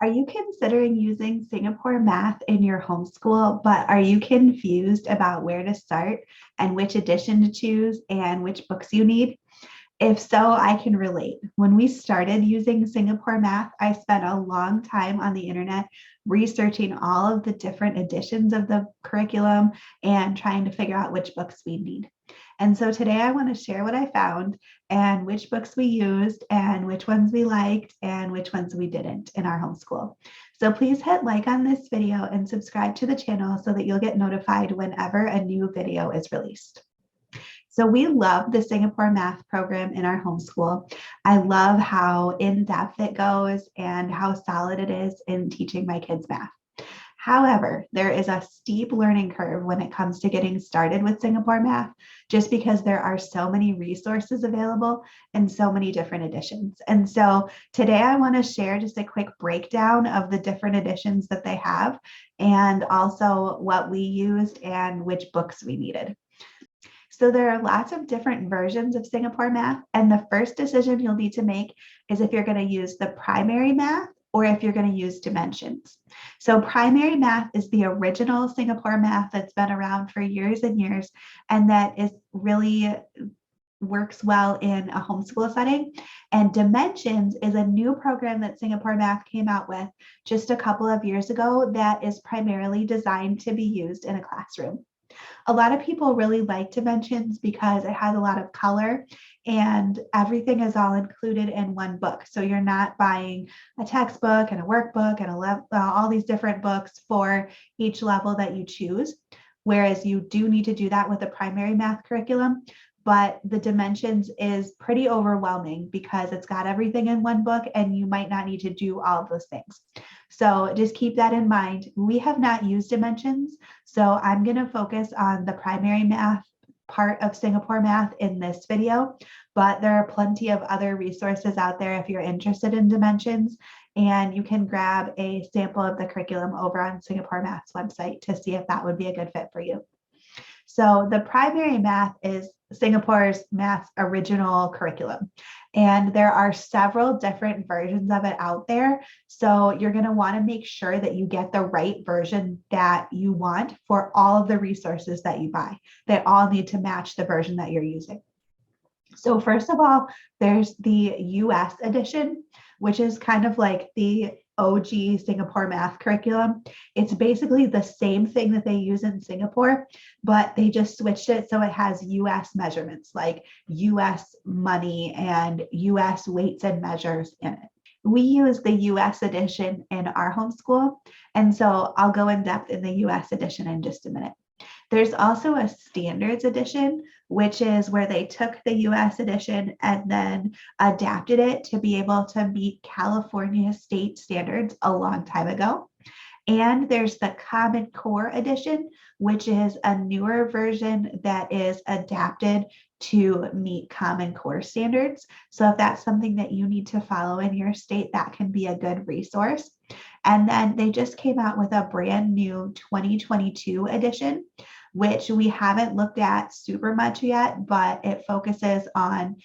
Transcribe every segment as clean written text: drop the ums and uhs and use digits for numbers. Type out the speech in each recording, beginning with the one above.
Are you considering using Singapore math in your homeschool, but are you confused about where to start and which edition to choose and which books you need? If so, I can relate. When we started using Singapore math, I spent a long time on the internet researching all of the different editions of the curriculum and trying to figure out which books we need. And so today I want to share what I found and which books we used and which ones we liked and which ones we didn't in our homeschool. So please hit like on this video and subscribe to the channel so that you'll get notified whenever a new video is released. So we love the Singapore math program in our homeschool. I love how in-depth it goes and how solid it is in teaching my kids math. However, there is a steep learning curve when it comes to getting started with Singapore math, just because there are so many resources available and so many different editions. And so today I want to share just a quick breakdown of the different editions that they have and also what we used and which books we needed. So there are lots of different versions of Singapore math, and the first decision you'll need to make is if you're going to use the primary math or if you're going to use dimensions. So primary math is the original Singapore math that's been around for years and years, and that is really works well in a homeschool setting. And dimensions is a new program that Singapore math came out with just a couple of years ago that is primarily designed to be used in a classroom. A lot of people really like dimensions because it has a lot of color and everything is all included in one book. So you're not buying a textbook and a workbook and all these different books for each level that you choose. Whereas you do need to do that with a primary math curriculum. But the dimensions is pretty overwhelming because it's got everything in one book and you might not need to do all of those things. So just keep that in mind. We have not used dimensions, so I'm going to focus on the primary math part of Singapore math in this video, but there are plenty of other resources out there if you're interested in dimensions, and you can grab a sample of the curriculum over on Singapore Math's website to see if that would be a good fit for you. So the primary math is Singapore's math original curriculum. And there are several different versions of it out there. So you're going to want to make sure that you get the right version that you want for all of the resources that you buy. They all need to match the version that you're using. So first of all, there's the US edition, which is kind of like the OG Singapore math curriculum. It's basically the same thing that they use in Singapore, but they just switched it so it has US measurements like US money and US weights and measures in it. We use the US edition in our homeschool, and so I'll go in depth in the US edition in just a minute. There's also a standards edition, which is where they took the US edition and then adapted it to be able to meet California state standards a long time ago. And there's the Common Core edition, which is a newer version that is adapted to meet Common Core standards. So if that's something that you need to follow in your state, that can be a good resource. And then they just came out with a brand new 2022 edition, which we haven't looked at super much yet, but it focuses on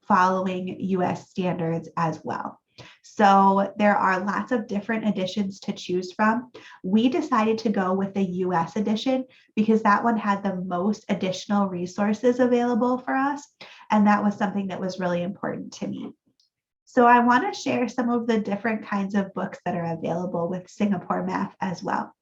following US standards as well. So there are lots of different editions to choose from. We decided to go with the US edition because that one had the most additional resources available for us. And that was something that was really important to me. So I want to share some of the different kinds of books that are available with Singapore math as well.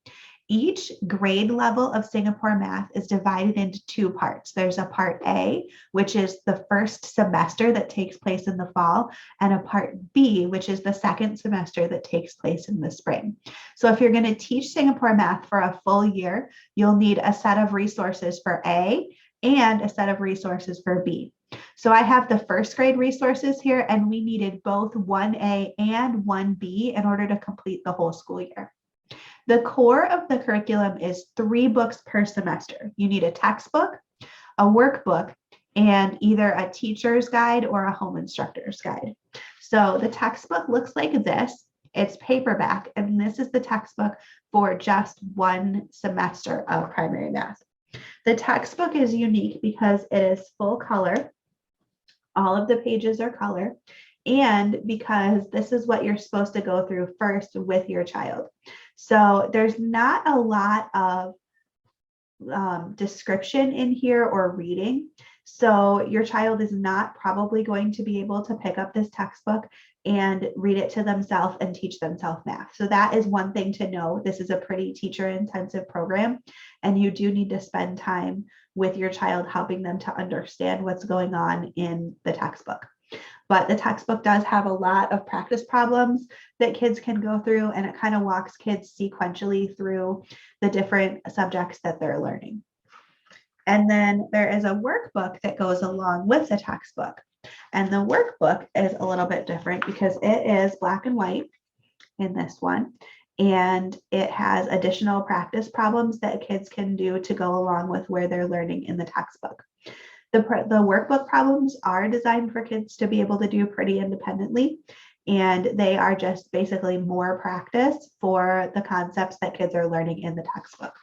Each grade level of Singapore math is divided into two parts. There's a part A, which is the first semester that takes place in the fall, and a part B, which is the second semester that takes place in the spring. So if you're going to teach Singapore math for a full year, you'll need a set of resources for A and a set of resources for B. So I have the first grade resources here, and we needed both 1A and 1B in order to complete the whole school year. The core of the curriculum is 3 books per semester. You need a textbook, a workbook, and either a teacher's guide or a home instructor's guide. So the textbook looks like this. It's paperback, and this is the textbook for just one semester of primary math. The textbook is unique because it is full color. All of the pages are color, and because this is what you're supposed to go through first with your child. So there's not a lot of description in here or reading. So your child is not probably going to be able to pick up this textbook and read it to themselves and teach themselves math. So that is one thing to know. This is a pretty teacher intensive program, and you do need to spend time with your child helping them to understand what's going on in the textbook. But the textbook does have a lot of practice problems that kids can go through, and it kind of walks kids sequentially through the different subjects that they're learning. And then there is a workbook that goes along with the textbook. And the workbook is a little bit different because it is black and white in this one. And it has additional practice problems that kids can do to go along with where they're learning in the textbook. The workbook problems are designed for kids to be able to do pretty independently, and they are just basically more practice for the concepts that kids are learning in the textbook.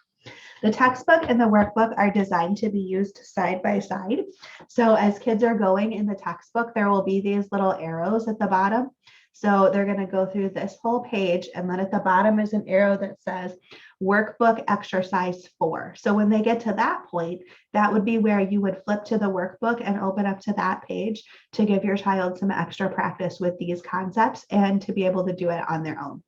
The textbook and the workbook are designed to be used side by side. So as kids are going in the textbook, there will be these little arrows at the bottom. So they're going to go through this whole page, and then at the bottom is an arrow that says workbook exercise 4. So when they get to that point, that would be where you would flip to the workbook and open up to that page to give your child some extra practice with these concepts and to be able to do it on their own.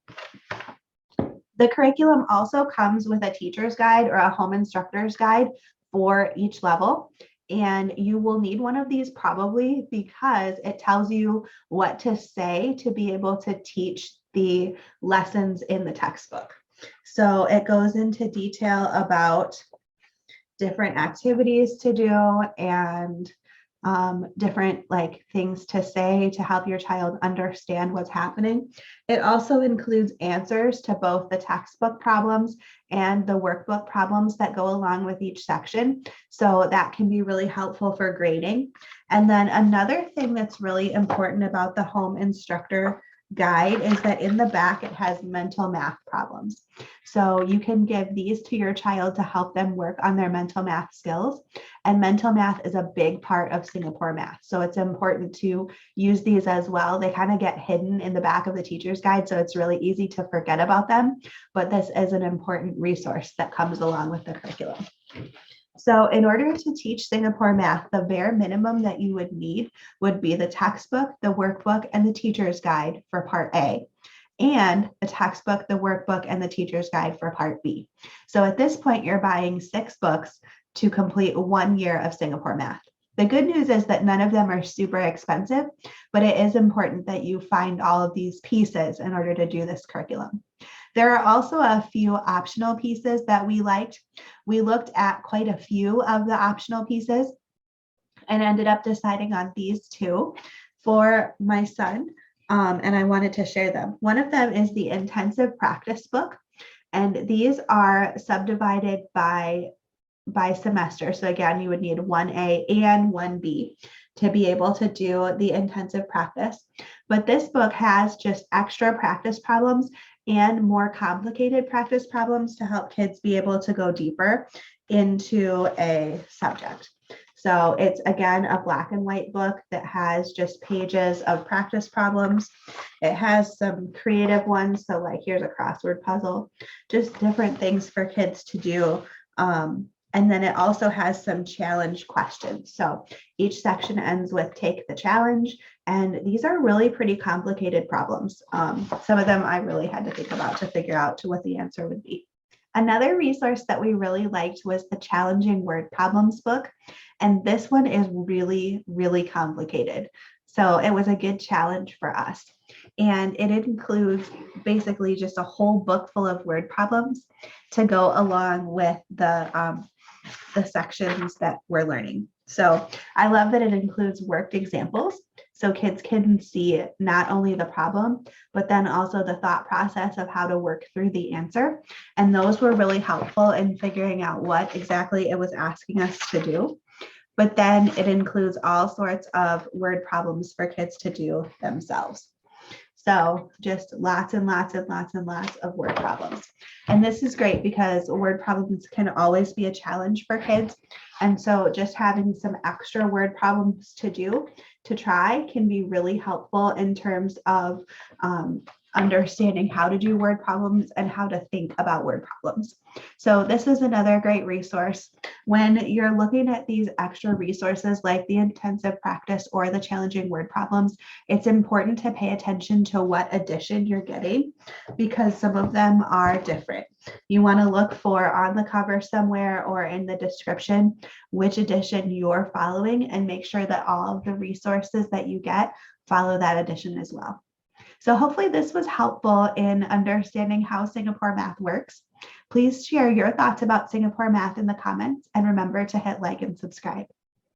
The curriculum also comes with a teacher's guide or a home instructor's guide for each level. And you will need one of these probably because it tells you what to say to be able to teach the lessons in the textbook. So it goes into detail about different activities to do and different things to say to help your child understand what's happening. It also includes answers to both the textbook problems and the workbook problems that go along with each section. So that can be really helpful for grading. And then another thing that's really important about the home instructor guide is that in the back it has mental math problems. So you can give these to your child to help them work on their mental math skills. And mental math is a big part of Singapore math. So it's important to use these as well. They kind of get hidden in the back of the teacher's guide, so it's really easy to forget about them. But this is an important resource that comes along with the curriculum. So in order to teach Singapore math, the bare minimum that you would need would be the textbook, the workbook, and the teacher's guide for part A, and the textbook, the workbook, and the teacher's guide for part B. So at this point, you're buying 6 books to complete 1 year of Singapore math. The good news is that none of them are super expensive, but it is important that you find all of these pieces in order to do this curriculum. There are also a few optional pieces that we liked. We looked at quite a few of the optional pieces and ended up deciding on these 2 for my son, and I wanted to share them. One of them is the intensive practice book, and these are subdivided by semester. So again, you would need 1A and 1B to be able to do the intensive practice. But this book has just extra practice problems and more complicated practice problems to help kids be able to go deeper into a subject. So it's, again, a black and white book that has just pages of practice problems. It has some creative ones. So here's a crossword puzzle, just different things for kids to do. And then it also has some challenge questions. So each section ends with take the challenge. And these are really pretty complicated problems. Some of them I really had to think about to figure out what the answer would be. Another resource that we really liked was the challenging word problems book. And this one is really, really complicated. So it was a good challenge for us. And it includes basically just a whole book full of word problems to go along with the sections that we're learning. So I love that it includes worked examples so kids can see not only the problem, but then also the thought process of how to work through the answer. And those were really helpful in figuring out what exactly it was asking us to do. But then it includes all sorts of word problems for kids to do themselves. So just lots and lots and lots and lots of word problems. And this is great because word problems can always be a challenge for kids. And so just having some extra word problems to do to try can be really helpful in terms of understanding how to do word problems and how to think about word problems. So this is another great resource. When you're looking at these extra resources like the intensive practice or the challenging word problems, it's important to pay attention to what edition you're getting because some of them are different. You want to look for on the cover somewhere or in the description which edition you're following and make sure that all of the resources that you get follow that edition as well. So hopefully this was helpful in understanding how Singapore math works. Please share your thoughts about Singapore math in the comments and remember to hit like and subscribe.